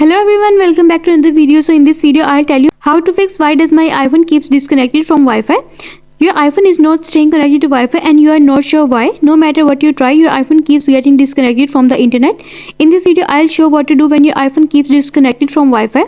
Hello everyone, welcome back to another video. So in this video I'll tell you how to fix why does my iPhone keeps disconnected from Wi-Fi. Your iPhone is not staying connected to Wi-Fi and you are not sure why. No matter what you try, your iPhone keeps getting disconnected from the internet. In this video I'll show what to do when your iPhone keeps disconnected from Wi-Fi.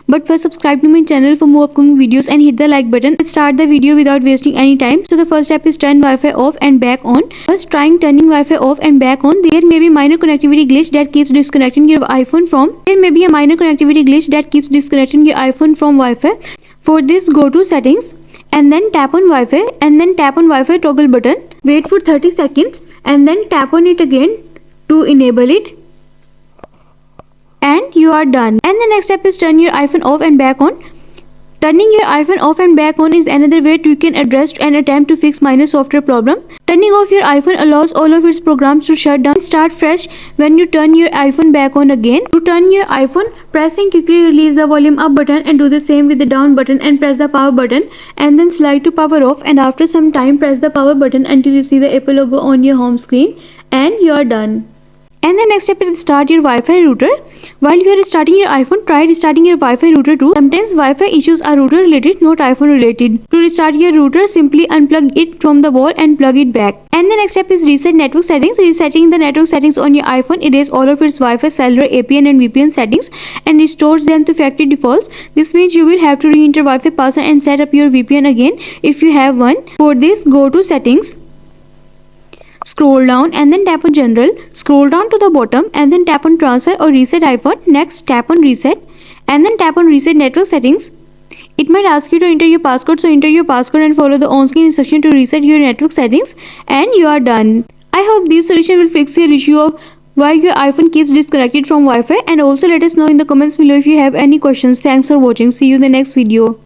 But first, subscribe to my channel for more upcoming videos and hit the like button. Let's start the video without wasting any time. So the first step is turn Wi-Fi off and back on. First, trying turning Wi-Fi off and back on, there may be minor connectivity glitch that keeps disconnecting your iPhone from. There may be a minor connectivity glitch that keeps disconnecting your iPhone from Wi-Fi. For this, go to settings and then tap on Wi-Fi and then tap on Wi-Fi toggle button. Wait for 30 seconds and then tap on it again to enable it. And you are done. And the next step is turn your iPhone off and back on. Turning your iPhone off and back on is another way you can address and attempt to fix minor software problem. Turning off your iPhone allows all of its programs to shut down and start fresh when you turn your iPhone back on again. To turn your iPhone, press and quickly release the volume up button and do the same with the down button and press the power button and then slide to power off, and after some time press the power button until you see the Apple logo on your home screen and you are done. And the next step is start your Wi-Fi router. While you are starting your iPhone, try restarting your Wi-Fi router too. Sometimes Wi-Fi issues are router related, not iPhone related. To restart your router, simply unplug it from the wall and plug it back. And the next step is reset network settings. Resetting the network settings on your iPhone erases all of its Wi-Fi, cellular, APN and VPN settings and restores them to factory defaults. This means you will have to re-enter Wi-Fi password and set up your VPN again if you have one. For this, go to settings. Scroll down and then tap on general. Scroll down to the bottom and then tap on transfer or reset iPhone. Next, tap on reset and then tap on reset network settings. It might ask you to enter your passcode, so enter your passcode and follow the on-screen instruction to reset your network settings and you are done. I hope this solution will fix your issue of why your iPhone keeps disconnected from Wi-Fi, and also let us know in the comments below if you have any questions. Thanks for watching. See you in the next video.